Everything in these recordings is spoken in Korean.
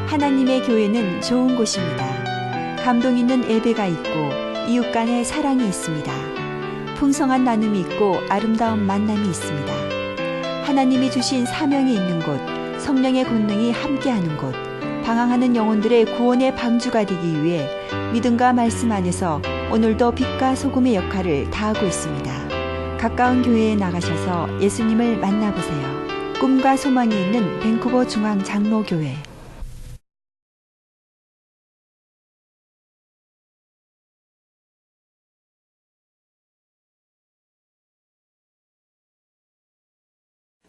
하나님의 교회는 좋은 곳입니다. 감동 있는 예배가 있고 이웃 간의 사랑이 있습니다. 풍성한 나눔이 있고 아름다운 만남이 있습니다. 하나님이 주신 사명이 있는 곳, 성령의 권능이 함께하는 곳, 방황하는 영혼들의 구원의 방주가 되기 위해 믿음과 말씀 안에서 오늘도 빛과 소금의 역할을 다하고 있습니다. 가까운 교회에 나가셔서 예수님을 만나보세요. 꿈과 소망이 있는 밴쿠버 중앙장로교회.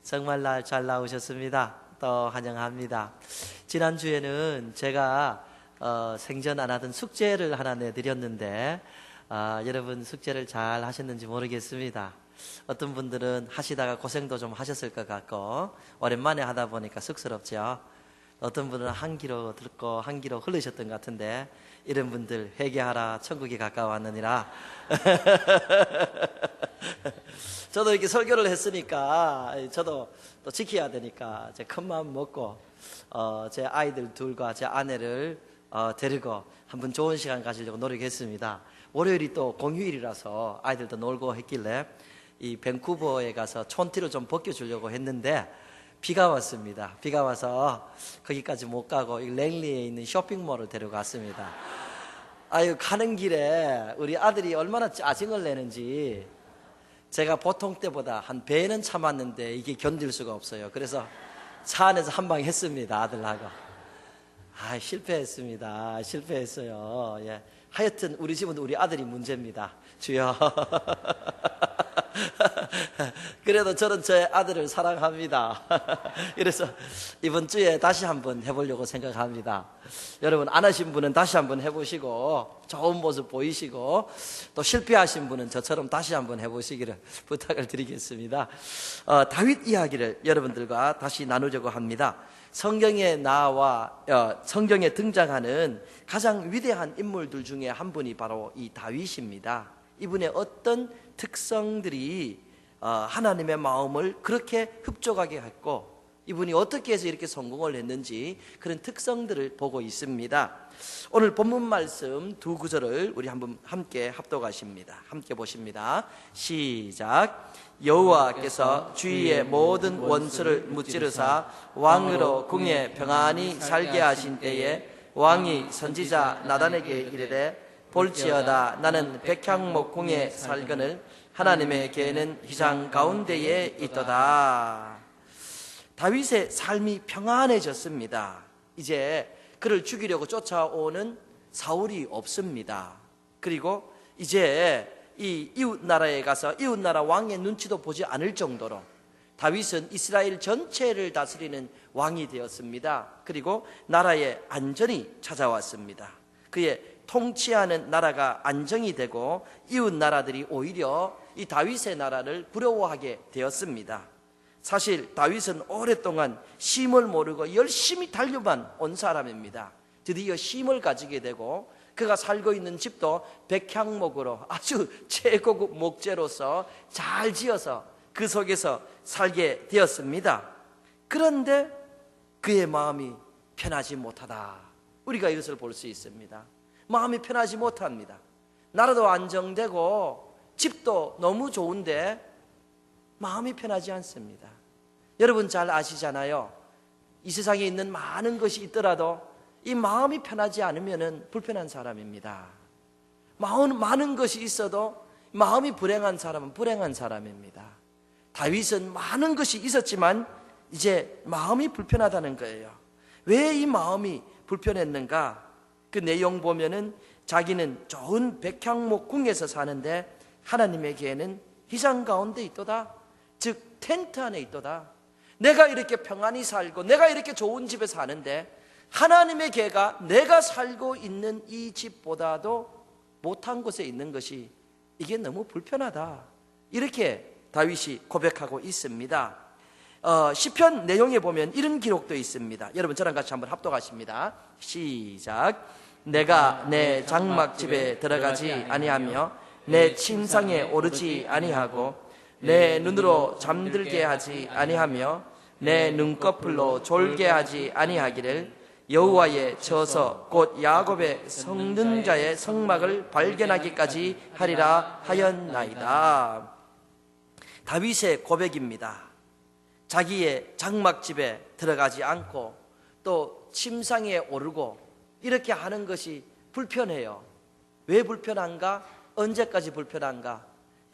정말 잘 나오셨습니다. 또 환영합니다. 지난주에는 제가 생전 안 하던 숙제를 하나 내드렸는데 여러분 숙제를 잘 하셨는지 모르겠습니다. 어떤 분들은 하시다가 고생도 좀 하셨을 것 같고 오랜만에 하다 보니까 쑥스럽죠. 어떤 분은 한 귀로 듣고 한 귀로 흘리셨던 것 같은데 이런 분들 회개하라 천국이 가까웠느니라. 저도 이렇게 설교를 했으니까 저도 또 지켜야 되니까 제 큰 마음 먹고 제 아이들 둘과 제 아내를 데리고 한번 좋은 시간 가지려고 노력했습니다. 월요일이 또 공휴일이라서 아이들도 놀고 했길래 이 밴쿠버에 가서 촌티를 좀 벗겨주려고 했는데 비가 왔습니다. 비가 와서 거기까지 못 가고 이 랭리에 있는 쇼핑몰을 데려갔습니다. 아유, 가는 길에 우리 아들이 얼마나 짜증을 내는지 제가 보통 때보다 한 배는 참았는데 이게 견딜 수가 없어요. 그래서 차 안에서 한 방 했습니다. 아들하고. 실패했습니다. 실패했어요. 예. 하여튼 우리 집은 우리 아들이 문제입니다. 주여. 그래도 저는 제 아들을 사랑합니다. 그래서 이번 주에 다시 한번 해보려고 생각합니다. 여러분 안 하신 분은 다시 한번 해보시고 좋은 모습 보이시고 또 실패하신 분은 저처럼 다시 한번 해보시기를 부탁을 드리겠습니다. 다윗 이야기를 여러분들과 다시 나누려고 합니다. 성경에 성경에 등장하는 가장 위대한 인물들 중에 한 분이 바로 이 다윗입니다. 이분의 어떤 특성들이 하나님의 마음을 그렇게 흡족하게 했고 이분이 어떻게 해서 이렇게 성공을 했는지 그런 특성들을 보고 있습니다. 오늘 본문 말씀 두 구절을 우리 한번 함께 합독하십니다. 함께 보십니다. 시작. 여호와께서 주위의 모든 원수를 무찌르사 왕으로 궁에 평안히 살게 하신 때에 왕이 선지자 나단에게 이르되 볼지어다 나는 백향목 궁에 살거늘 하나님의 계는 휘장 가운데에 있도다. 다윗의 삶이 평안해졌습니다. 이제 그를 죽이려고 쫓아오는 사울이 없습니다. 그리고 이제 이 이웃 나라에 가서 이웃 나라 왕의 눈치도 보지 않을 정도로 다윗은 이스라엘 전체를 다스리는 왕이 되었습니다. 그리고 나라의 안전이 찾아왔습니다. 그의 통치하는 나라가 안정이 되고 이웃 나라들이 오히려 이 다윗의 나라를 부러워하게 되었습니다. 사실 다윗은 오랫동안 쉼을 모르고 열심히 달려만 온 사람입니다. 드디어 쉼을 가지게 되고 그가 살고 있는 집도 백향목으로 아주 최고급 목재로서 잘 지어서 그 속에서 살게 되었습니다. 그런데 그의 마음이 편하지 못하다. 우리가 이것을 볼 수 있습니다. 마음이 편하지 못합니다. 나라도 안정되고 집도 너무 좋은데 마음이 편하지 않습니다. 여러분 잘 아시잖아요. 이 세상에 있는 많은 것이 있더라도 이 마음이 편하지 않으면 불편한 사람입니다. 많은 것이 있어도 마음이 불행한 사람은 불행한 사람입니다. 다윗은 많은 것이 있었지만 이제 마음이 불편하다는 거예요. 왜 이 마음이 불편했는가? 그 내용 보면은 자기는 좋은 백향목 궁에서 사는데 하나님에게는 휘장 가운데 있도다. 즉 텐트 안에 있도다. 내가 이렇게 평안히 살고 내가 이렇게 좋은 집에 사는데 하나님의 계가 내가 살고 있는 이 집보다도 못한 곳에 있는 것이 이게 너무 불편하다. 이렇게 다윗이 고백하고 있습니다. 시편 내용에 보면 이런 기록도 있습니다. 여러분 저랑 같이 한번 합독하십니다. 시작. 내가 내 장막집에 들어가지 아니하며 내 침상에 오르지 아니하고 내 눈으로 잠들게 하지 아니하며 내 눈꺼풀로 졸게 하지 아니하기를 여호와의 저서 곧 야곱의 성는 자의 성막을 발견하기까지 하리라 하였나이다. 다윗의 고백입니다. 자기의 장막집에 들어가지 않고 또 침상에 오르고 이렇게 하는 것이 불편해요. 왜 불편한가? 언제까지 불편한가?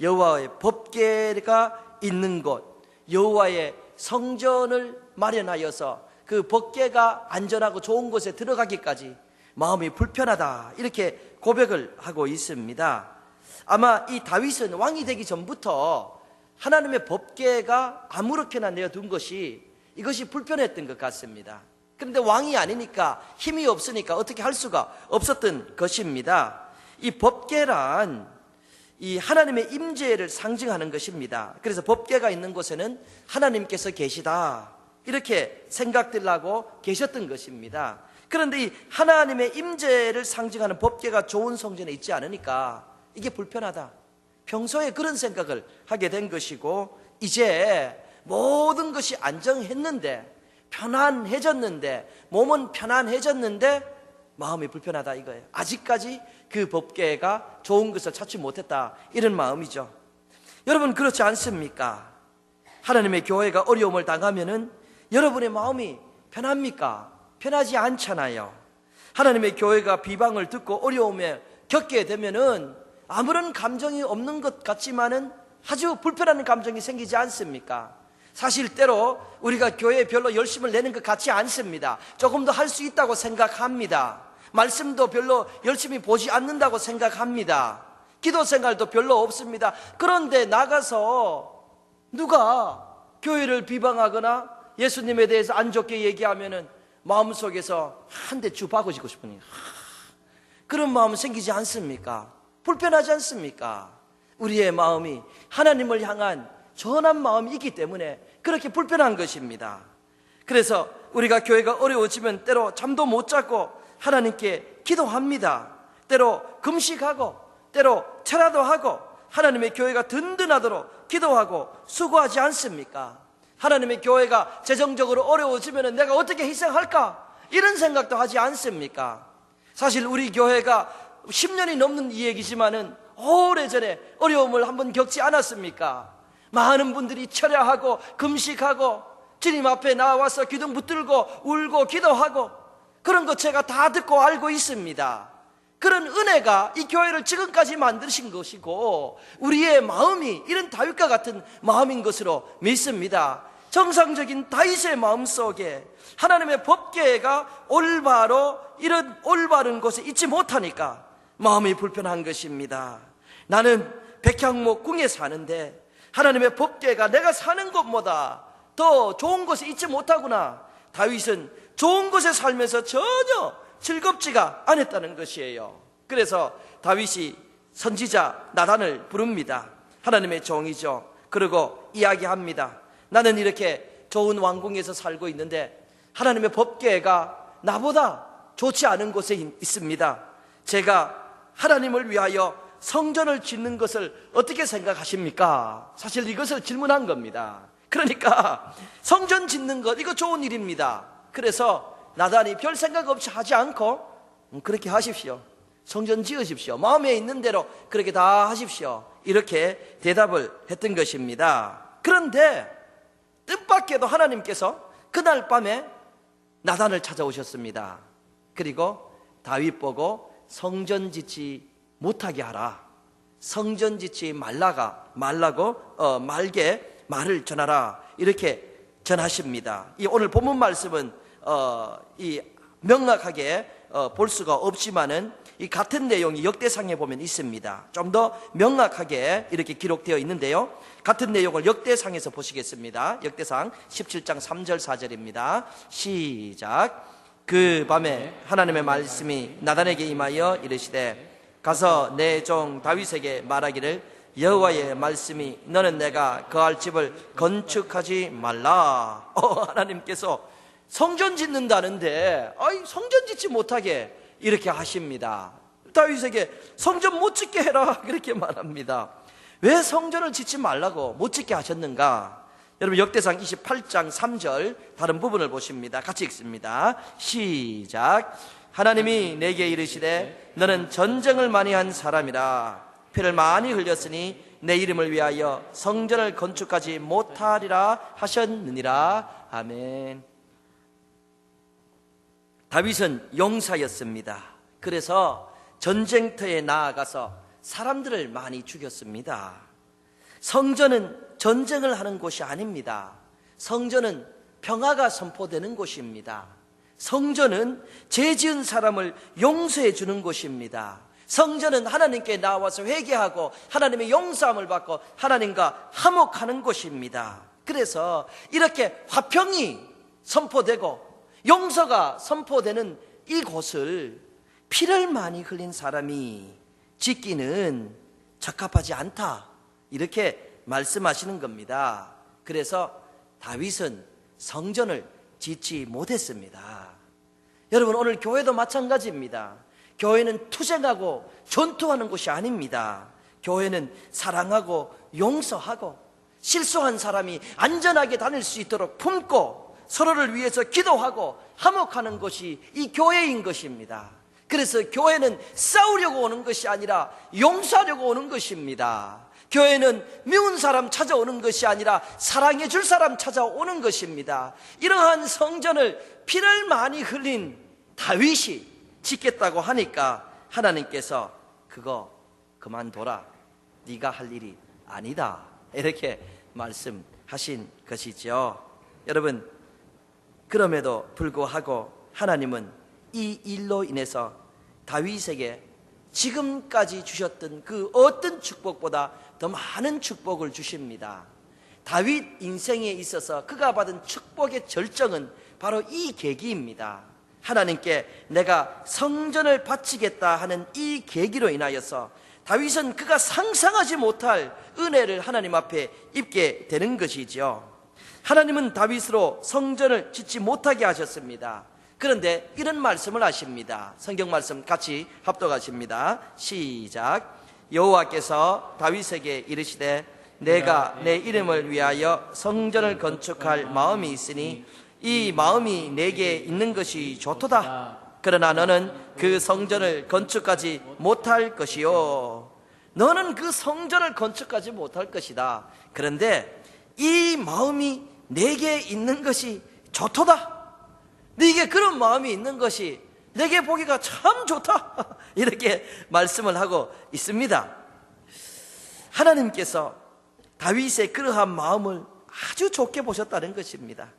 여호와의 법궤가 있는 곳, 여호와의 성전을 마련하여서 그 법궤가 안전하고 좋은 곳에 들어가기까지 마음이 불편하다, 이렇게 고백을 하고 있습니다. 아마 이 다윗은 왕이 되기 전부터 하나님의 법궤가 아무렇게나 내어둔 것이 이것이 불편했던 것 같습니다. 그런데 왕이 아니니까, 힘이 없으니까 어떻게 할 수가 없었던 것입니다. 이 법궤란 이 하나님의 임재를 상징하는 것입니다. 그래서 법궤가 있는 곳에는 하나님께서 계시다, 이렇게 생각들하고 계셨던 것입니다. 그런데 이 하나님의 임재를 상징하는 법궤가 좋은 성전에 있지 않으니까 이게 불편하다, 평소에 그런 생각을 하게 된 것이고, 이제 모든 것이 안정했는데, 편안해졌는데, 몸은 편안해졌는데 마음이 불편하다 이거예요. 아직까지 그 법궤가 좋은 것을 찾지 못했다, 이런 마음이죠. 여러분, 그렇지 않습니까? 하나님의 교회가 어려움을 당하면은 여러분의 마음이 편합니까? 편하지 않잖아요. 하나님의 교회가 비방을 듣고 어려움에 겪게 되면은 아무런 감정이 없는 것 같지만은 아주 불편한 감정이 생기지 않습니까? 사실 때로 우리가 교회에 별로 열심을 내는 것 같지 않습니다. 조금 더 할 수 있다고 생각합니다. 말씀도 별로 열심히 보지 않는다고 생각합니다. 기도 생활도 별로 없습니다. 그런데 나가서 누가 교회를 비방하거나 예수님에 대해서 안 좋게 얘기하면은 마음속에서 한 대 주 박아주고 싶으니 그런 마음 생기지 않습니까? 불편하지 않습니까? 우리의 마음이 하나님을 향한 전한 마음이 있기 때문에 그렇게 불편한 것입니다. 그래서 우리가 교회가 어려워지면 때로 잠도 못 자고 하나님께 기도합니다. 때로 금식하고 때로 철야도 하고 하나님의 교회가 든든하도록 기도하고 수고하지 않습니까? 하나님의 교회가 재정적으로 어려워지면 내가 어떻게 희생할까? 이런 생각도 하지 않습니까? 사실 우리 교회가 10년이 넘는 이 얘기지만은 오래전에 어려움을 한번 겪지 않았습니까? 많은 분들이 철야하고 금식하고 주님 앞에 나와서 기둥 붙들고 울고 기도하고 그런 것 제가 다 듣고 알고 있습니다. 그런 은혜가 이 교회를 지금까지 만드신 것이고 우리의 마음이 이런 다윗과 같은 마음인 것으로 믿습니다. 정상적인 다윗의 마음속에 하나님의 법궤가 올바로 이런 올바른 곳에 있지 못하니까 마음이 불편한 것입니다. 나는 백향목 궁에 사는데 하나님의 법궤가 내가 사는 곳보다 더 좋은 곳에 있지 못하구나. 다윗은 좋은 곳에 살면서 전혀 즐겁지가 않았다는 것이에요. 그래서 다윗이 선지자 나단을 부릅니다. 하나님의 종이죠. 그리고 이야기합니다. 나는 이렇게 좋은 왕궁에서 살고 있는데 하나님의 법궤가 나보다 좋지 않은 곳에 있습니다. 제가 하나님을 위하여 성전을 짓는 것을 어떻게 생각하십니까? 사실 이것을 질문한 겁니다. 그러니까 성전 짓는 것 이거 좋은 일입니다. 그래서 나단이 별 생각 없이 하지 않고 그렇게 하십시오. 성전 지으십시오. 마음에 있는 대로 그렇게 다 하십시오. 이렇게 대답을 했던 것입니다. 그런데 뜻밖에도 하나님께서 그날 밤에 나단을 찾아오셨습니다. 그리고 다윗 보고 성전 짓지 못하게 하라. 성전 짓지 말라고 말게 말을 전하라. 이렇게 전하십니다. 이 오늘 본문 말씀은 이 명확하게 볼 수가 없지만은 이 같은 내용이 역대상에 보면 있습니다. 좀 더 명확하게 이렇게 기록되어 있는데요. 같은 내용을 역대상에서 보시겠습니다. 역대상 17장 3절 4절입니다. 시작. 그 밤에 하나님의 말씀이 나단에게 임하여 이르시되 가서 내 종 다윗에게 말하기를 여호와의 말씀이 너는 내가 거할 집을 건축하지 말라. 하나님께서 성전 짓는다는데 성전 짓지 못하게 이렇게 하십니다. 다윗에게 성전 못 짓게 해라 그렇게 말합니다. 왜 성전을 짓지 말라고 못 짓게 하셨는가? 여러분 역대상 28장 3절 다른 부분을 보십니다. 같이 읽습니다. 시작. 하나님이 내게 이르시되 너는 전쟁을 많이 한 사람이라 피를 많이 흘렸으니 내 이름을 위하여 성전을 건축하지 못하리라 하셨느니라. 아멘. 다윗은 용사였습니다. 그래서 전쟁터에 나아가서 사람들을 많이 죽였습니다. 성전은 전쟁을 하는 곳이 아닙니다. 성전은 평화가 선포되는 곳입니다. 성전은 죄 지은 사람을 용서해 주는 곳입니다. 성전은 하나님께 나와서 회개하고 하나님의 용서함을 받고 하나님과 화목하는 곳입니다. 그래서 이렇게 화평이 선포되고 용서가 선포되는 이곳을 피를 많이 흘린 사람이 짓기는 적합하지 않다, 이렇게 말씀하시는 겁니다. 그래서 다윗은 성전을 짓지 못했습니다. 여러분, 오늘 교회도 마찬가지입니다. 교회는 투쟁하고 전투하는 곳이 아닙니다. 교회는 사랑하고 용서하고 실수한 사람이 안전하게 다닐 수 있도록 품고 서로를 위해서 기도하고 화목하는 것이 이 교회인 것입니다. 그래서 교회는 싸우려고 오는 것이 아니라 용서하려고 오는 것입니다. 교회는 미운 사람 찾아오는 것이 아니라 사랑해 줄 사람 찾아오는 것입니다. 이러한 성전을 피를 많이 흘린 다윗이 짓겠다고 하니까 하나님께서 그거 그만둬라, 네가 할 일이 아니다, 이렇게 말씀하신 것이죠. 여러분, 그럼에도 불구하고 하나님은 이 일로 인해서 다윗에게 지금까지 주셨던 그 어떤 축복보다 더 많은 축복을 주십니다. 다윗 인생에 있어서 그가 받은 축복의 절정은 바로 이 계기입니다. 하나님께 내가 성전을 바치겠다 하는 이 계기로 인하여서 다윗은 그가 상상하지 못할 은혜를 하나님 앞에 입게 되는 것이죠. 하나님은 다윗으로 성전을 짓지 못하게 하셨습니다. 그런데 이런 말씀을 하십니다. 성경 말씀 같이 합독하십니다. 시작. 여호와께서 다윗에게 이르시되 내가 내 이름을 위하여 성전을 건축할 마음이 있으니 이 마음이 내게 있는 것이 좋도다. 그러나 너는 그 성전을 건축하지 못할 것이요. 너는 그 성전을 건축하지 못할 것이다. 그런데 이 마음이 내게 있는 것이 좋도다. 네게 그런 마음이 있는 것이 내게 보기가 참 좋다. 이렇게 말씀을 하고 있습니다. 하나님께서 다윗의 그러한 마음을 아주 좋게 보셨다는 것입니다.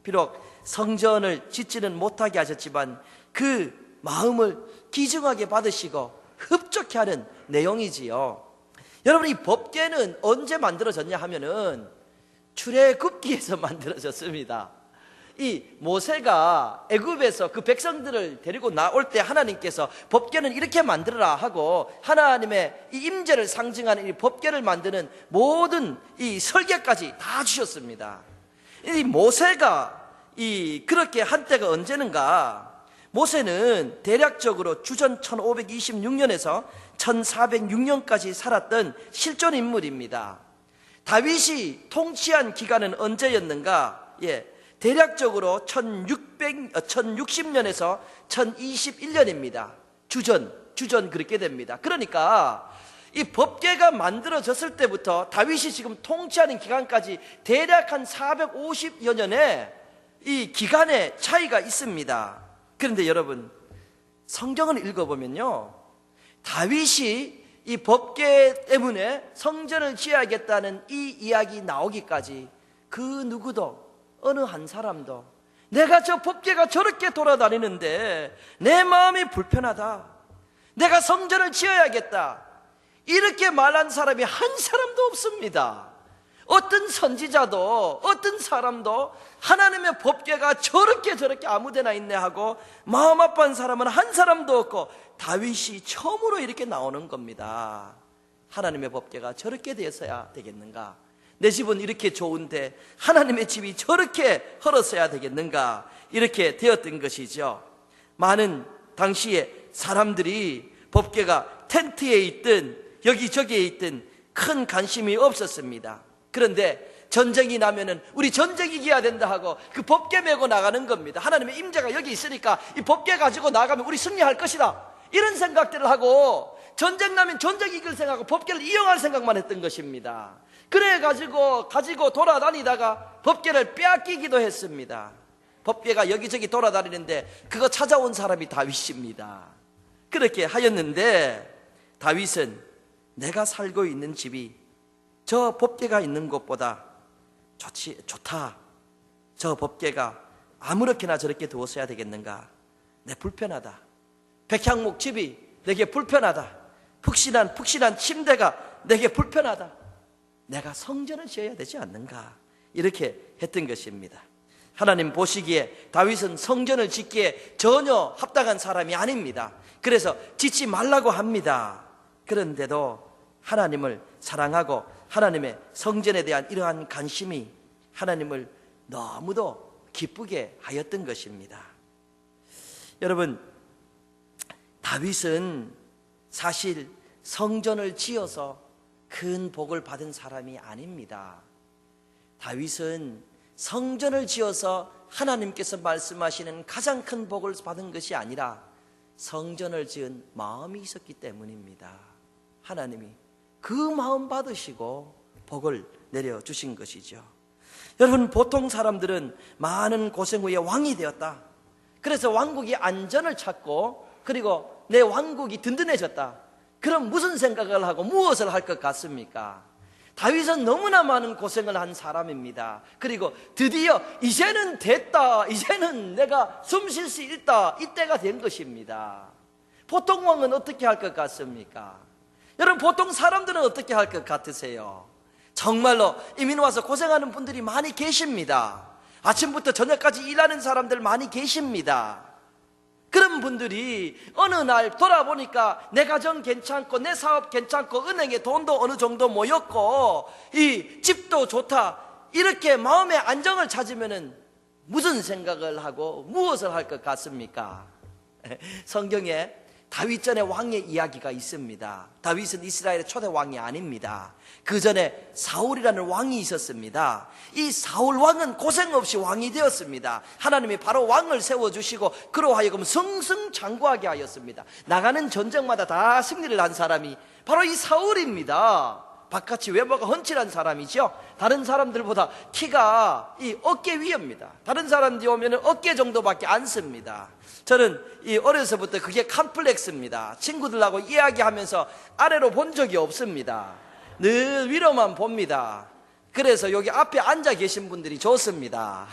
비록 성전을 짓지는 못하게 하셨지만 그 마음을 귀중하게 받으시고 흡족해 하는 내용이지요. 여러분, 이 법궤는 언제 만들어졌냐 하면은 출애굽기에서 만들어졌습니다. 이 모세가 애굽에서 그 백성들을 데리고 나올 때 하나님께서 법궤는 이렇게 만들어라 하고 하나님의 이 임재를 상징하는 이 법궤를 만드는 모든 이 설계까지 다 주셨습니다. 이 모세가 그렇게 한 때가 언제는가? 모세는 대략적으로 주전 1526년에서 1406년까지 살았던 실존 인물입니다. 다윗이 통치한 기간은 언제였는가? 대략적으로 1060년에서 1021년입니다. 주전 그렇게 됩니다. 그러니까 이 법궤가 만들어졌을 때부터 다윗이 지금 통치하는 기간까지 대략 한 450여 년의 이 기간의 차이가 있습니다. 그런데 여러분, 성경을 읽어보면요, 다윗이 이 법궤 때문에 성전을 지어야겠다는 이 이야기 나오기까지 그 누구도, 어느 한 사람도 내가 저 법궤가 저렇게 돌아다니는데 내 마음이 불편하다, 내가 성전을 지어야겠다, 이렇게 말한 사람이 한 사람도 없습니다. 어떤 선지자도 어떤 사람도 하나님의 법궤가 저렇게 아무데나 있네 하고 마음 아파한 사람은 한 사람도 없고 다윗이 처음으로 이렇게 나오는 겁니다. 하나님의 법궤가 저렇게 되어서야 되겠는가? 내 집은 이렇게 좋은데 하나님의 집이 저렇게 헐었어야 되겠는가? 이렇게 되었던 것이죠. 많은 당시에 사람들이 법궤가 텐트에 있든 여기저기에 있든 큰 관심이 없었습니다. 그런데 전쟁이 나면은 우리 전쟁 이겨야 된다 하고 그 법궤 메고 나가는 겁니다. 하나님의 임재가 여기 있으니까 이 법궤 가지고 나가면 우리 승리할 것이다, 이런 생각들을 하고, 전쟁 나면 전쟁 이길 생각하고 법궤를 이용할 생각만 했던 것입니다. 그래가지고 가지고 돌아다니다가 법궤를 빼앗기기도 했습니다. 법궤가 여기저기 돌아다니는데 그거 찾아온 사람이 다윗입니다. 그렇게 하였는데 다윗은 내가 살고 있는 집이 저 법궤가 있는 곳보다 좋다. 저 법궤가 아무렇게나 저렇게 두었어야 되겠는가? 내 불편하다. 백향목 집이 내게 불편하다. 푹신한 침대가 내게 불편하다. 내가 성전을 지어야 되지 않는가? 이렇게 했던 것입니다. 하나님 보시기에 다윗은 성전을 짓기에 전혀 합당한 사람이 아닙니다. 그래서 짓지 말라고 합니다. 그런데도 하나님을 사랑하고 하나님의 성전에 대한 이러한 관심이 하나님을 너무도 기쁘게 하였던 것입니다. 여러분, 다윗은 사실 성전을 지어서 큰 복을 받은 사람이 아닙니다. 다윗은 성전을 지어서 하나님께서 말씀하시는 가장 큰 복을 받은 것이 아니라 성전을 지은 마음이 있었기 때문입니다. 하나님이 그 마음 받으시고 복을 내려주신 것이죠. 여러분, 보통 사람들은 많은 고생 후에 왕이 되었다, 그래서 왕국이 안전을 찾고 그리고 내 왕국이 든든해졌다, 그럼 무슨 생각을 하고 무엇을 할 것 같습니까? 다윗은 너무나 많은 고생을 한 사람입니다. 그리고 드디어 이제는 됐다, 이제는 내가 숨 쉴 수 있다, 이때가 된 것입니다. 보통 왕은 어떻게 할 것 같습니까? 여러분, 보통 사람들은 어떻게 할 것 같으세요? 정말로 이민 와서 고생하는 분들이 많이 계십니다. 아침부터 저녁까지 일하는 사람들 많이 계십니다. 그런 분들이 어느 날 돌아보니까 내 가정 괜찮고 내 사업 괜찮고 은행에 돈도 어느 정도 모였고 이 집도 좋다, 이렇게 마음의 안정을 찾으면은 무슨 생각을 하고 무엇을 할 것 같습니까? 성경에 다윗 전에 왕의 이야기가 있습니다. 다윗은 이스라엘의 초대 왕이 아닙니다. 그 전에 사울이라는 왕이 있었습니다. 이 사울 왕은 고생 없이 왕이 되었습니다. 하나님이 바로 왕을 세워주시고 그로 하여금 승승장구하게 하였습니다. 나가는 전쟁마다 다 승리를 한 사람이 바로 이 사울입니다. 바깥이 외모가 훤칠한 사람이죠. 다른 사람들보다 키가 이 어깨 위입니다. 다른 사람들이 오면 어깨 정도밖에 안 씁니다. 저는 이 어려서부터 그게 컴플렉스입니다. 친구들하고 이야기하면서 아래로 본 적이 없습니다. 늘 위로만 봅니다. 그래서 여기 앞에 앉아 계신 분들이 좋습니다.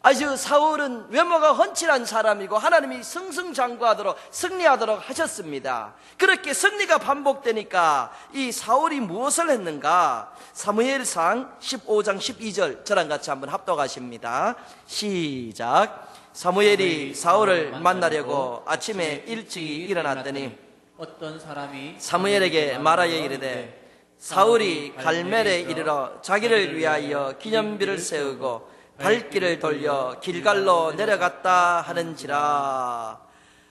아주 사울은 외모가 훤칠한 사람이고 하나님이 승승장구하도록 승리하도록 하셨습니다. 그렇게 승리가 반복되니까 이 사울이 무엇을 했는가? 사무엘상 15장 12절 저랑 같이 한번 합독하십니다. 시작. 사무엘이 사울을 만나려고 아침에 일찍 일어났더니 어떤 사람이 사무엘에게 말하여 이르되 사울이 갈멜에 이르러 자기를 위하여 기념비를 세우고 발길을 돌려 길갈로 내려갔다 하는지라.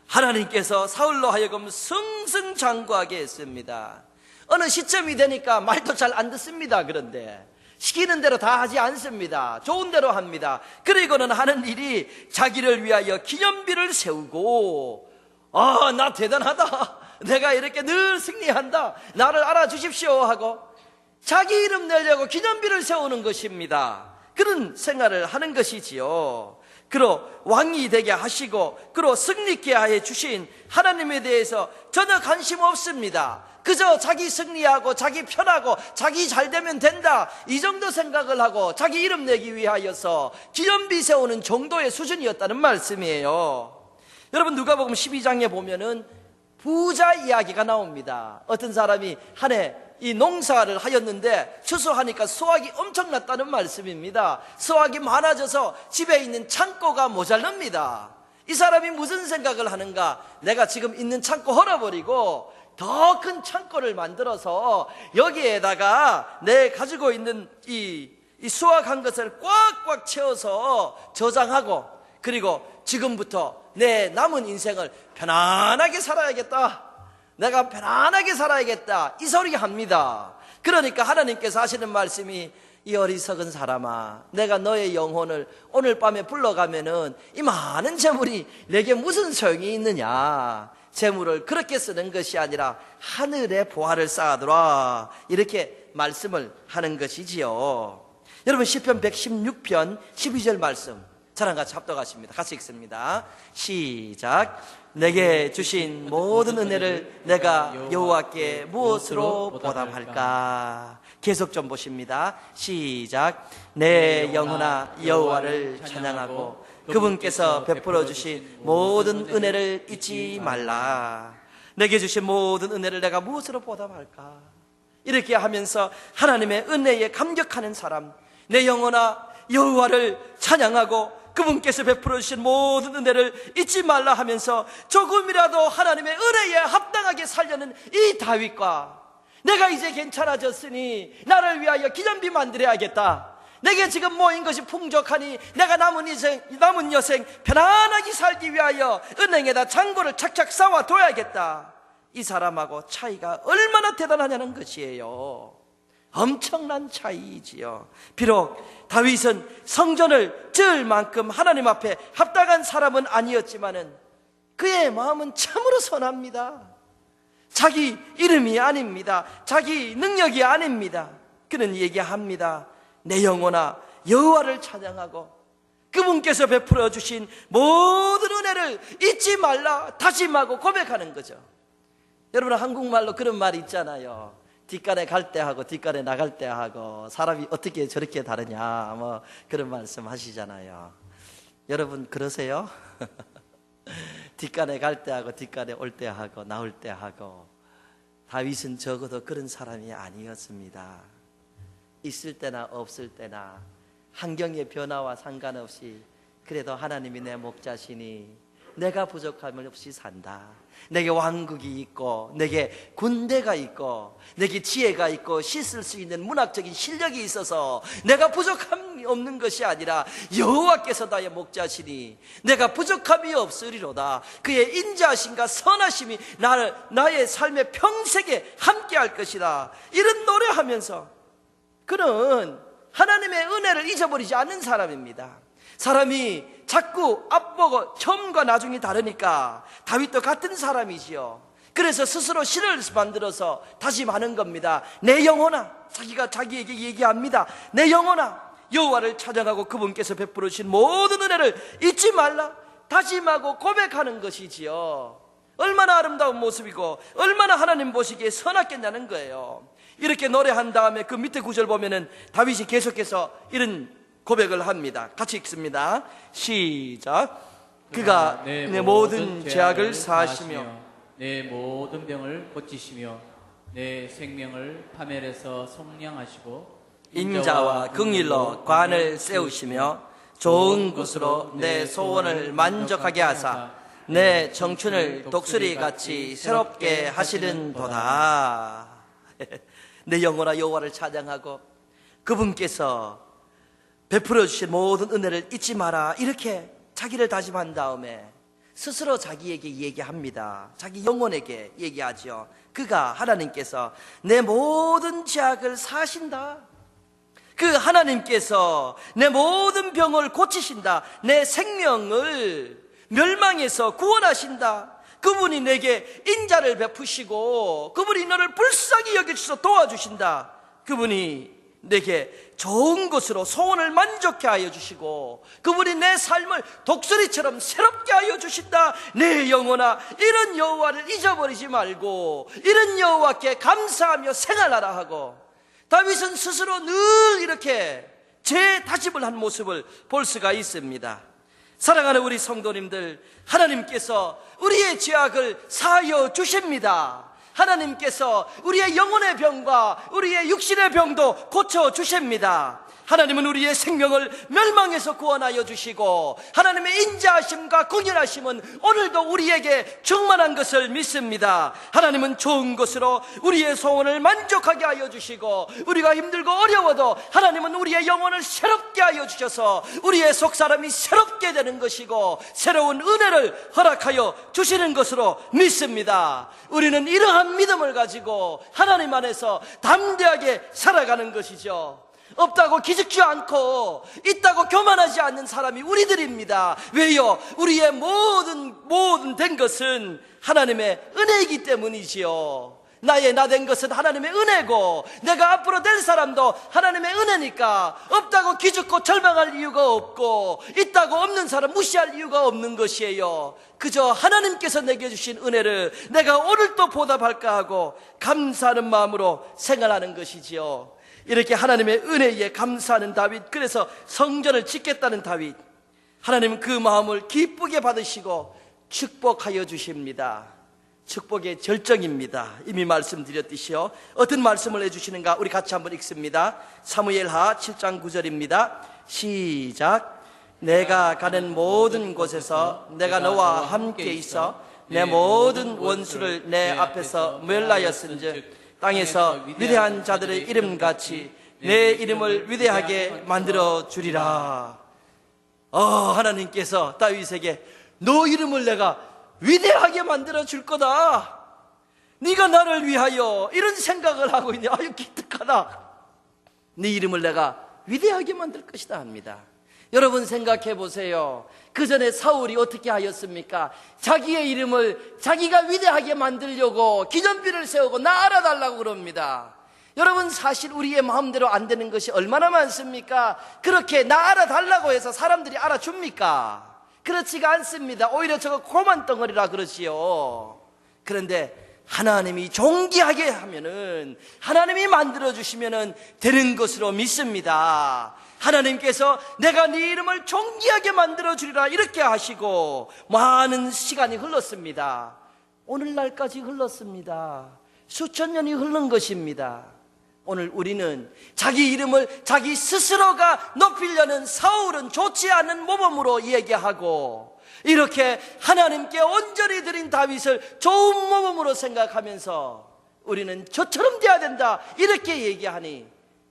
하나님께서 사울로 하여금 승승장구하게 했습니다. 어느 시점이 되니까 말도 잘 안 듣습니다. 그런데 시키는 대로 다 하지 않습니다. 좋은 대로 합니다. 그리고는 하는 일이 자기를 위하여 기념비를 세우고, 나 대단하다, 내가 이렇게 늘 승리한다, 나를 알아주십시오 하고 자기 이름 내려고 기념비를 세우는 것입니다. 그런 생활을 하는 것이지요. 그로 왕이 되게 하시고 그로 승리케 하여 주신 하나님에 대해서 전혀 관심 없습니다. 그저 자기 승리하고 자기 편하고 자기 잘 되면 된다, 이 정도 생각을 하고 자기 이름 내기 위하여서 기념비 세우는 정도의 수준이었다는 말씀이에요. 여러분, 누가복음 12장에 보면은 부자 이야기가 나옵니다. 어떤 사람이 한 해 이 농사를 하였는데 추수하니까 수확이 엄청났다는 말씀입니다. 수확이 많아져서 집에 있는 창고가 모자랍니다. 이 사람이 무슨 생각을 하는가? 내가 지금 있는 창고 헐어버리고 더 큰 창고를 만들어서 여기에다가 내 가지고 있는 이 수확한 것을 꽉꽉 채워서 저장하고, 그리고 지금부터 내 남은 인생을 편안하게 살아야겠다, 내가 편안하게 살아야겠다, 이 소리 합니다. 그러니까 하나님께서 하시는 말씀이 이 어리석은 사람아, 내가 너의 영혼을 오늘 밤에 불러가면은 이 많은 재물이 내게 무슨 소용이 있느냐. 재물을 그렇게 쓰는 것이 아니라 하늘의 보화를 쌓아두라, 이렇게 말씀을 하는 것이지요. 여러분, 시편 116편 12절 말씀 저랑 같이 합독하십니다. 같이 읽습니다. 시작. 내게 주신 모든 은혜를 내가 여호와께 무엇으로 보답할까? 계속 좀 보십니다. 시작. 내 영혼아 여호와를 찬양하고 그분께서 베풀어 주신 모든 은혜를 잊지 말라. 내게 주신 모든 은혜를 내가 무엇으로 보답할까? 이렇게 하면서 하나님의 은혜에 감격하는 사람, 내 영혼아 여호와를 찬양하고 그분께서 베풀어 주신 모든 은혜를 잊지 말라 하면서 조금이라도 하나님의 은혜에 합당하게 살려는 이 다윗과, 내가 이제 괜찮아졌으니 나를 위하여 기념비 만들어야겠다, 내게 지금 모인 것이 풍족하니 내가 남은 여생 편안하게 살기 위하여 은행에다 잔고를 착착 쌓아둬야겠다, 이 사람하고 차이가 얼마나 대단하냐는 것이에요. 엄청난 차이지요. 비록 다윗은 성전을 지을 만큼 하나님 앞에 합당한 사람은 아니었지만은 그의 마음은 참으로 선합니다. 자기 이름이 아닙니다. 자기 능력이 아닙니다. 그는 얘기합니다. 내 영혼아 여호와를 찬양하고 그분께서 베풀어 주신 모든 은혜를 잊지 말라 다짐하고 고백하는 거죠. 여러분, 한국말로 그런 말이 있잖아요. 뒷간에 갈 때 하고 뒷간에 나갈 때 하고 사람이 어떻게 저렇게 다르냐, 뭐 그런 말씀 하시잖아요. 여러분 그러세요? 뒷간에 갈 때 하고 뒷간에 올 때 하고 나올 때 하고. 다윗은 적어도 그런 사람이 아니었습니다. 있을 때나 없을 때나 환경의 변화와 상관없이 그래도 하나님이 내 목자시니 내가 부족함을 없이 산다. 내게 왕국이 있고 내게 군대가 있고 내게 지혜가 있고 씻을 수 있는 문학적인 실력이 있어서 내가 부족함이 없는 것이 아니라 여호와께서 나의 목자시니 내가 부족함이 없으리로다. 그의 인자하심과 선하심이 나의 삶의 평생에 함께할 것이다. 이런 노래하면서 그는 하나님의 은혜를 잊어버리지 않는 사람입니다. 사람이 자꾸 앞보고 처음과 나중이 다르니까 다윗도 같은 사람이지요. 그래서 스스로 시를 만들어서 다짐하는 겁니다. 내 영혼아, 자기에게 얘기합니다. 내 영혼아 여호와를 찬양하고 그분께서 베풀어 주신 모든 은혜를 잊지 말라 다짐하고 고백하는 것이지요. 얼마나 아름다운 모습이고 얼마나 하나님 보시기에 선하겠냐는 거예요. 이렇게 노래한 다음에 그 밑에 구절 보면은 다윗이 계속해서 이런 고백을 합니다. 같이 읽습니다. 시작. 그가 내 모든 죄악을 사하시며 내 모든 병을 고치시며 내 생명을 파멸에서 속량하시고 인자와 긍휼로 관을 세우시며 좋은 곳으로 내 소원을 만족하게 하사 내 청춘을 독수리같이 새롭게 하시는도다. 내 영혼아 여호와를 찬양하고 그분께서 베풀어 주신 모든 은혜를 잊지 마라, 이렇게 자기를 다짐한 다음에 스스로 자기에게 얘기합니다. 자기 영혼에게 얘기하죠. 그가 하나님께서 내 모든 죄악을 사하신다. 그 하나님께서 내 모든 병을 고치신다. 내 생명을 멸망에서 구원하신다. 그분이 내게 인자를 베푸시고 그분이 너를 불쌍히 여기셔서 도와주신다. 그분이 내게 좋은 것으로 소원을 만족케 하여 주시고 그분이 내 삶을 독수리처럼 새롭게 하여 주신다. 내 영혼아 이런 여호와를 잊어버리지 말고 이런 여호와께 감사하며 생활하라 하고, 다윗은 스스로 늘 이렇게 재다짐을 한 모습을 볼 수가 있습니다. 사랑하는 우리 성도님들, 하나님께서 우리의 죄악을 사하여 주십니다. 하나님께서 우리의 영혼의 병과 우리의 육신의 병도 고쳐주십니다. 하나님은 우리의 생명을 멸망에서 구원하여 주시고 하나님의 인자하심과 긍휼하심은 오늘도 우리에게 충만한 것을 믿습니다. 하나님은 좋은 것으로 우리의 소원을 만족하게 하여 주시고 우리가 힘들고 어려워도 하나님은 우리의 영혼을 새롭게 하여 주셔서 우리의 속사람이 새롭게 되는 것이고 새로운 은혜를 허락하여 주시는 것으로 믿습니다. 우리는 이러한 확실한 믿음을 가지고 하나님 안에서 담대하게 살아가는 것이죠. 없다고 기죽지 않고 있다고 교만하지 않는 사람이 우리들입니다. 왜요? 우리의 모든 된 것은 하나님의 은혜이기 때문이지요. 나 된 것은 하나님의 은혜고 내가 앞으로 될 사람도 하나님의 은혜니까 없다고 기죽고 절망할 이유가 없고 있다고 없는 사람 무시할 이유가 없는 것이에요. 그저 하나님께서 내게 주신 은혜를 내가 오늘도 보답할까 하고 감사하는 마음으로 생활하는 것이지요. 이렇게 하나님의 은혜에 감사하는 다윗, 그래서 성전을 짓겠다는 다윗, 하나님은 그 마음을 기쁘게 받으시고 축복하여 주십니다. 축복의 절정입니다. 이미 말씀드렸듯이요. 어떤 말씀을 해주시는가 우리 같이 한번 읽습니다. 사무엘하 7장 9절입니다 시작. 내가 가는 모든 곳에서 내가 너와 함께 있어 내 모든 원수를 내 앞에서 멸하였은즉 땅에서 위대한 자들의 이름같이 내 이름을 위대하게 만들어 주리라. 하나님께서 다윗에게 너 이름을 내가 위대하게 만들어 줄 거다. 네가 나를 위하여 이런 생각을 하고 있네. 아유 기특하다. 네 이름을 내가 위대하게 만들 것이다 합니다. 여러분 생각해 보세요. 그 전에 사울이 어떻게 하였습니까? 자기의 이름을 자기가 위대하게 만들려고 기념비를 세우고 나 알아달라고 그럽니다. 여러분 사실 우리의 마음대로 안 되는 것이 얼마나 많습니까? 그렇게 나 알아달라고 해서 사람들이 알아줍니까? 그렇지가 않습니다. 오히려 저거 고만 덩어리라 그러지요. 그런데 하나님이 존귀하게 하면은, 하나님이 만들어주시면은 되는 것으로 믿습니다. 하나님께서 내가 네 이름을 존귀하게 만들어주리라 이렇게 하시고 많은 시간이 흘렀습니다. 오늘날까지 흘렀습니다. 수천 년이 흐른 것입니다. 오늘 우리는 자기 이름을 자기 스스로가 높이려는 사울은 좋지 않은 모범으로 얘기하고 이렇게 하나님께 온전히 드린 다윗을 좋은 모범으로 생각하면서 우리는 저처럼 돼야 된다 이렇게 얘기하니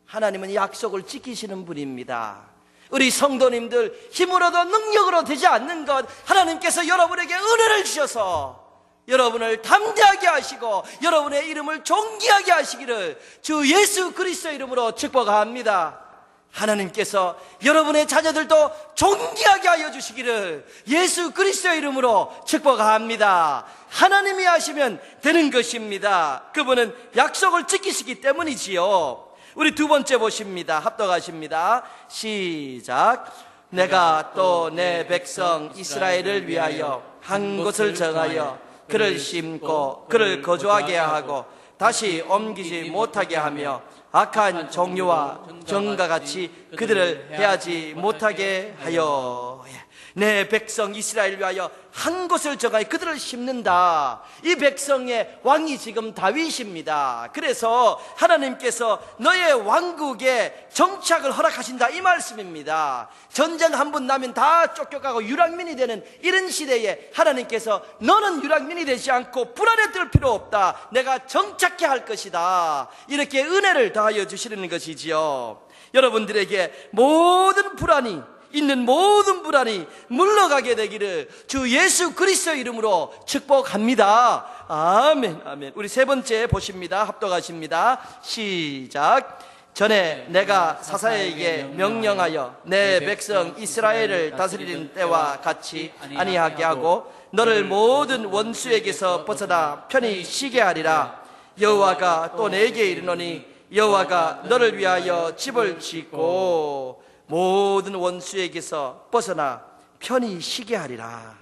하나님은 약속을 지키시는 분입니다. 우리 성도님들 힘으로도 능력으로 되지 않는 것 하나님께서 여러분에게 은혜를 주셔서 여러분을 담대하게 하시고 여러분의 이름을 존귀하게 하시기를 주 예수 그리스도의 이름으로 축복합니다. 하나님께서 여러분의 자녀들도 존귀하게 하여 주시기를 예수 그리스도의 이름으로 축복합니다. 하나님이 하시면 되는 것입니다. 그분은 약속을 지키시기 때문이지요. 우리 두 번째 보십니다. 합독하십니다. 시작. 내가 또 내 백성 이스라엘을 위하여 한 곳을 정하여 그를 심고 그를 거주하게 하고 다시 옮기지 못하게 하며 악한 종류와 정과 같이 그들을 해하지 못하게 하여 내 백성 이스라엘을 위하여 한 곳을 정하여 그들을 심는다. 이 백성의 왕이 지금 다윗입니다. 그래서 하나님께서 너의 왕국에 정착을 허락하신다 이 말씀입니다. 전쟁 한 번 나면 다 쫓겨가고 유랑민이 되는 이런 시대에 하나님께서 너는 유랑민이 되지 않고 불안에 들 필요 없다. 내가 정착해 할 것이다. 이렇게 은혜를 더하여 주시는 것이지요. 여러분들에게 모든 불안이 있는 모든 불안이 물러가게 되기를 주 예수 그리스도의 이름으로 축복합니다. 아멘, 아멘. 우리 세 번째 보십니다. 합독하십니다. 시작. 전에 내가 사사에게 명령하여 내 백성 이스라엘을 다스리는 때와 같이 아니하게 하고 너를 모든 원수에게서 벗어나 편히 쉬게 하리라. 여호와가 또 내게 이르노니 여호와가 너를 위하여 집을 짓고 모든 원수에게서 벗어나 편히 쉬게 하리라.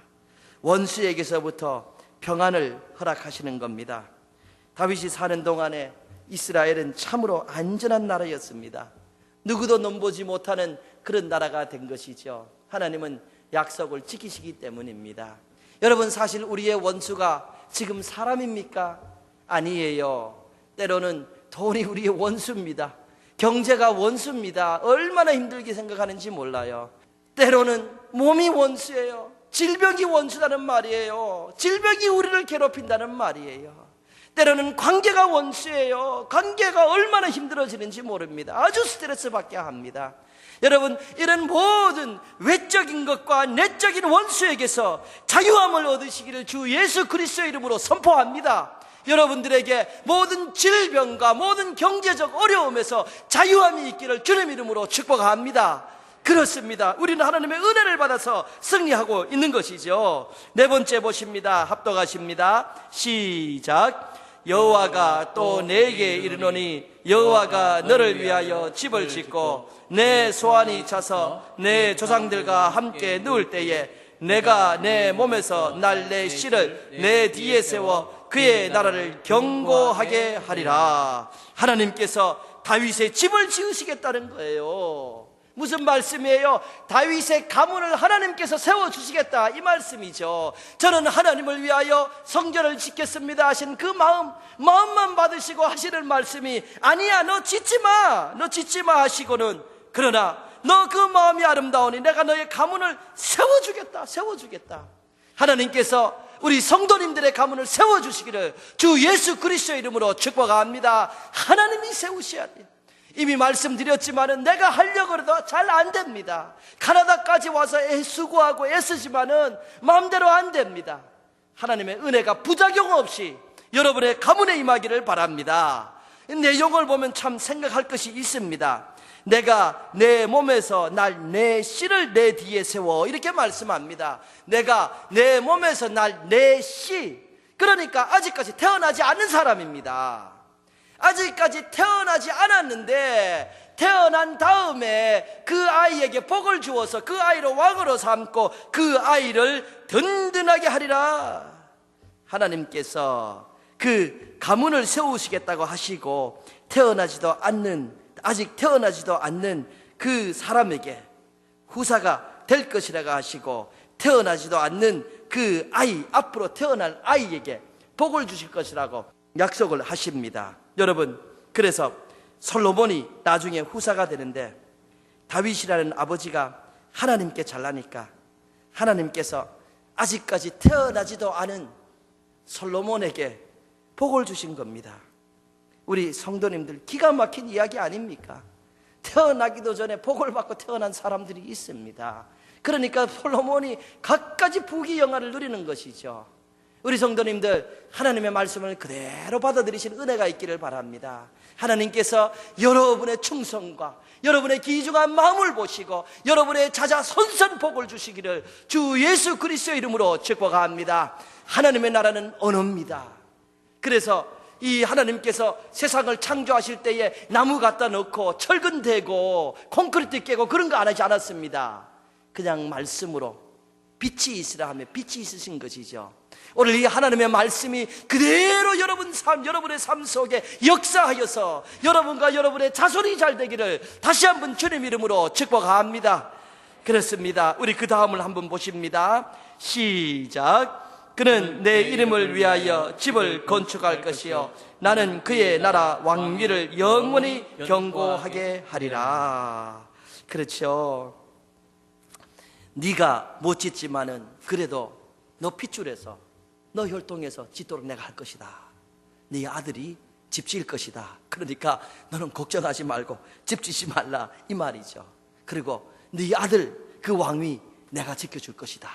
원수에게서부터 평안을 허락하시는 겁니다. 다윗이 사는 동안에 이스라엘은 참으로 안전한 나라였습니다. 누구도 넘보지 못하는 그런 나라가 된 것이죠. 하나님은 약속을 지키시기 때문입니다. 여러분 사실 우리의 원수가 지금 사람입니까? 아니에요. 때로는 돈이 우리의 원수입니다. 경제가 원수입니다. 얼마나 힘들게 생각하는지 몰라요. 때로는 몸이 원수예요. 질병이 원수라는 말이에요. 질병이 우리를 괴롭힌다는 말이에요. 때로는 관계가 원수예요. 관계가 얼마나 힘들어지는지 모릅니다. 아주 스트레스 받게 합니다. 여러분 이런 모든 외적인 것과 내적인 원수에게서 자유함을 얻으시기를 주 예수 그리스도의 이름으로 선포합니다. 여러분들에게 모든 질병과 모든 경제적 어려움에서 자유함이 있기를 주님 이름으로 축복합니다. 그렇습니다. 우리는 하나님의 은혜를 받아서 승리하고 있는 것이죠. 네 번째 보십니다. 합독하십니다. 시작. 여호와가 또 내게 이르노니 여호와가 너를 위하여 집을 짓고 내 소환이 차서 내 조상들과 함께 누울 때에 내가 내 몸에서 날 내 씨를 내 뒤에 세워 그의 나라를 견고하게 하리라. 하나님께서 다윗의 집을 지으시겠다는 거예요. 무슨 말씀이에요? 다윗의 가문을 하나님께서 세워주시겠다, 이 말씀이죠. 저는 하나님을 위하여 성전을 짓겠습니다 하신 그 마음만 받으시고 하시는 말씀이, 아니야 너 짓지 마 하시고는, 그러나 너 그 마음이 아름다우니 내가 너의 가문을 세워주겠다. 하나님께서 우리 성도님들의 가문을 세워주시기를 주 예수 그리스도의 이름으로 축복합니다. 하나님이 세우셔야 돼요. 이미 말씀드렸지만은 내가 하려고 해도 잘 안 됩니다. 가나다까지 와서 수고하고 애쓰지만은 마음대로 안 됩니다. 하나님의 은혜가 부작용 없이 여러분의 가문에 임하기를 바랍니다. 내용을 보면 참 생각할 것이 있습니다. 내가 내 몸에서 내 씨를 내 뒤에 세워, 이렇게 말씀합니다. 내가 내 몸에서 내 씨, 그러니까 아직까지 태어나지 않은 사람입니다. 아직까지 태어나지 않았는데 태어난 다음에 그 아이에게 복을 주어서 그 아이를 왕으로 삼고 그 아이를 든든하게 하리라. 하나님께서 그 가문을 세우시겠다고 하시고 아직 태어나지도 않는 그 사람에게 후사가 될 것이라고 하시고, 태어나지도 않는 그 아이, 앞으로 태어날 아이에게 복을 주실 것이라고 약속을 하십니다. 여러분, 그래서 솔로몬이 나중에 후사가 되는데 다윗이라는 아버지가 하나님께 잘나니까 하나님께서 아직까지 태어나지도 않은 솔로몬에게 복을 주신 겁니다. 우리 성도님들, 기가 막힌 이야기 아닙니까? 태어나기도 전에 복을 받고 태어난 사람들이 있습니다. 그러니까 솔로몬이 갖가지 부귀영화를 누리는 것이죠. 우리 성도님들, 하나님의 말씀을 그대로 받아들이신 은혜가 있기를 바랍니다. 하나님께서 여러분의 충성과 여러분의 귀중한 마음을 보시고 여러분의 자자손손 복을 주시기를 주 예수 그리스도의 이름으로 축복합니다. 하나님의 나라는 언어입니다. 그래서 이 하나님께서 세상을 창조하실 때에 나무 갖다 넣고 철근 대고 콘크리트 깨고 그런 거 안 하지 않았습니다. 그냥 말씀으로 빛이 있으라 하며 빛이 있으신 것이죠. 오늘 이 하나님의 말씀이 그대로 여러분의 삶 속에 역사하여서 여러분과 여러분의 자손이 잘 되기를 다시 한번 주님 이름으로 축복합니다. 그렇습니다. 우리 그 다음을 한번 보십니다. 시작. 그는 내 이름을 위하여 집을 건축할 것이요 나는 그의 나라 왕위를 영원히 견고하게 하리라. 그렇죠. 네가 못 짓지만은 그래도 너 핏줄에서 너 혈통에서 짓도록 내가 할 것이다. 네 아들이 집 지을 것이다. 그러니까 너는 걱정하지 말고 집 짓지 말라, 이 말이죠. 그리고 네 아들 그 왕위 내가 지켜줄 것이다.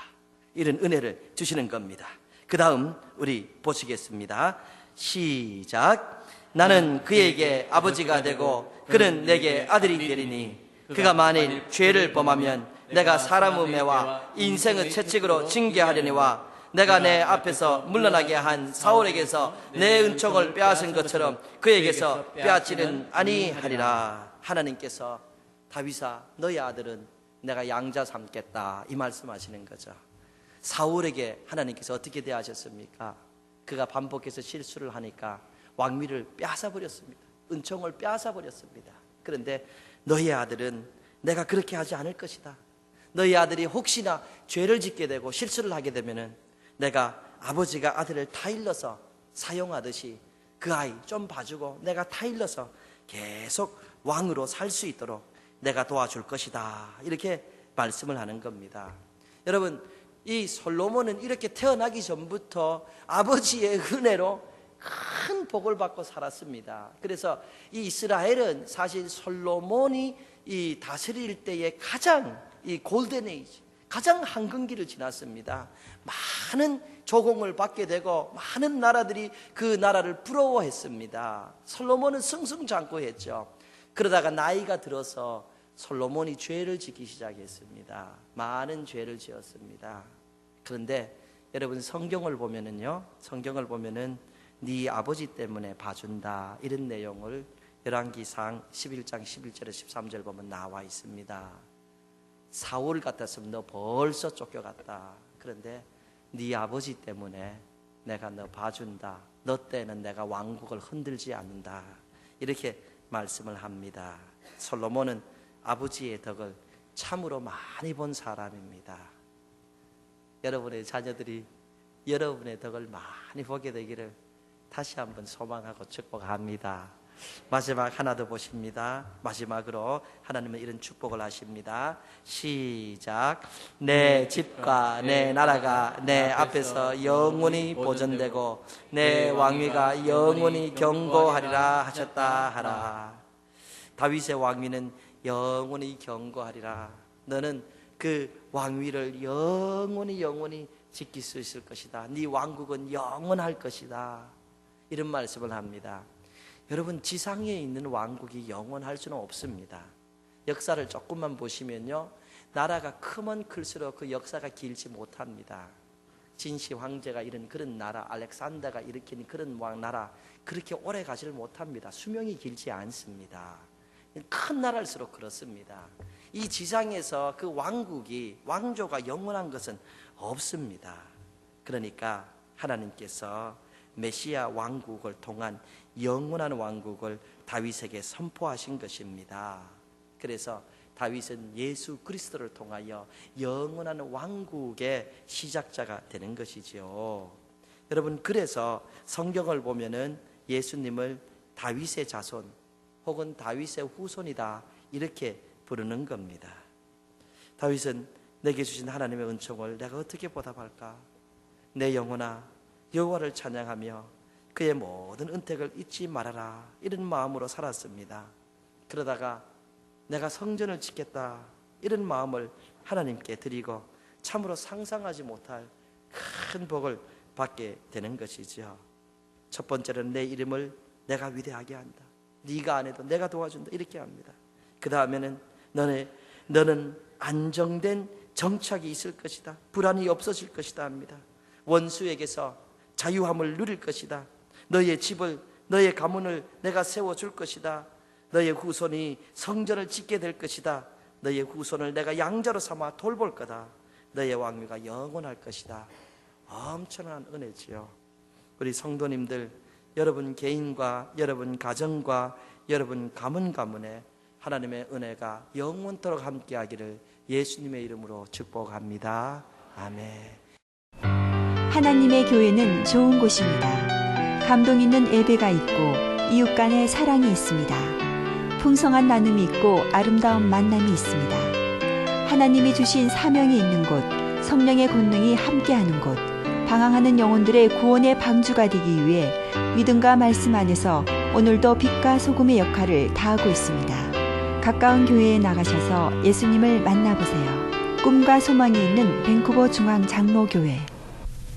이런 은혜를 주시는 겁니다. 그 다음 우리 보시겠습니다. 시작. 나는 그에게 아버지가 되고 그는 내게 아들이 되리니 그가 만일 죄를 범하면 내가 사람의 매와 인생의 채찍으로 징계하려니와 내가 내 앞에서 물러나게 한 사울에게서 내 은총을 빼앗은 것처럼 그에게서 빼앗지는 아니하리라. 하나님께서 다윗아, 너의 아들은 내가 양자 삼겠다, 이 말씀하시는 거죠. 사울에게 하나님께서 어떻게 대하셨습니까? 그가 반복해서 실수를 하니까 왕위를 빼앗아버렸습니다. 은총을 빼앗아버렸습니다. 그런데 너의 아들은 내가 그렇게 하지 않을 것이다. 너희 아들이 혹시나 죄를 짓게 되고 실수를 하게 되면은 내가 아버지가 아들을 타일러서 사용하듯이 그 아이 좀 봐주고 내가 타일러서 계속 왕으로 살 수 있도록 내가 도와줄 것이다. 이렇게 말씀을 하는 겁니다. 여러분, 이 솔로몬은 이렇게 태어나기 전부터 아버지의 은혜로 큰 복을 받고 살았습니다. 그래서 이 이스라엘은 사실 솔로몬이 이 다스릴 때의 가장 이 골든 에이지, 가장 한근기를 지났습니다. 많은 조공을 받게 되고 많은 나라들이 그 나라를 부러워했습니다. 솔로몬은 승승장구했죠. 그러다가 나이가 들어서 솔로몬이 죄를 짓기 시작했습니다. 많은 죄를 지었습니다. 그런데 여러분 성경을 보면은요, 성경을 보면은 네 아버지 때문에 봐준다 이런 내용을 열왕기상 11장 11절에 13절 보면 나와 있습니다. 사울 같았으면 너 벌써 쫓겨갔다. 그런데 네 아버지 때문에 내가 너 봐준다. 너 때는 내가 왕국을 흔들지 않는다. 이렇게 말씀을 합니다. 솔로몬은 아버지의 덕을 참으로 많이 본 사람입니다. 여러분의 자녀들이 여러분의 덕을 많이 보게 되기를 다시 한번 소망하고 축복합니다. 마지막 하나 더 보십니다. 마지막으로 하나님은 이런 축복을 하십니다. 시작. 내 집과 내 나라가 내 앞에서 영원히 보존되고 내 왕위가 영원히 경고하리라 하셨다 하라. 다윗의 왕위는 영원히 경고하리라. 너는 그 왕위를 영원히 지킬 수 있을 것이다. 네 왕국은 영원할 것이다. 이런 말씀을 합니다. 여러분, 지상에 있는 왕국이 영원할 수는 없습니다. 역사를 조금만 보시면요, 나라가 크면 클수록 그 역사가 길지 못합니다. 진시 황제가 이룬 그런 나라, 알렉산더가 일으킨 그런 나라 그렇게 오래 가지를 못합니다. 수명이 길지 않습니다. 큰 나라일수록 그렇습니다. 이 지상에서 그 왕국이, 왕조가 영원한 것은 없습니다. 그러니까 하나님께서 메시아 왕국을 통한 영원한 왕국을 다윗에게 선포하신 것입니다. 그래서 다윗은 예수 그리스도를 통하여 영원한 왕국의 시작자가 되는 것이지요. 여러분, 그래서 성경을 보면은 예수님을 다윗의 자손 혹은 다윗의 후손이다 이렇게 부르는 겁니다. 다윗은 내게 주신 하나님의 은총을 내가 어떻게 보답할까? 내 영혼아 여호와를 찬양하며 그의 모든 은택을 잊지 말아라, 이런 마음으로 살았습니다. 그러다가 내가 성전을 짓겠다 이런 마음을 하나님께 드리고 참으로 상상하지 못할 큰 복을 받게 되는 것이지요. 첫 번째는 내 이름을 내가 위대하게 한다. 네가 안 해도 내가 도와준다 이렇게 합니다. 그 다음에는 너는 안정된 정착이 있을 것이다. 불안이 없어질 것이다 합니다. 원수에게서 자유함을 누릴 것이다. 너의 집을, 너의 가문을 내가 세워줄 것이다. 너의 후손이 성전을 짓게 될 것이다. 너의 후손을 내가 양자로 삼아 돌볼 거다. 너의 왕위가 영원할 것이다. 엄청난 은혜지요. 우리 성도님들, 여러분 개인과 여러분 가정과 여러분 가문에 하나님의 은혜가 영원토록 함께하기를 예수님의 이름으로 축복합니다. 아멘. 하나님의 교회는 좋은 곳입니다. 감동 있는 예배가 있고 이웃 간의 사랑이 있습니다. 풍성한 나눔이 있고 아름다운 만남이 있습니다. 하나님이 주신 사명이 있는 곳, 성령의 권능이 함께하는 곳, 방황하는 영혼들의 구원의 방주가 되기 위해 믿음과 말씀 안에서 오늘도 빛과 소금의 역할을 다하고 있습니다. 가까운 교회에 나가셔서 예수님을 만나보세요. 꿈과 소망이 있는 밴쿠버 중앙 장로교회.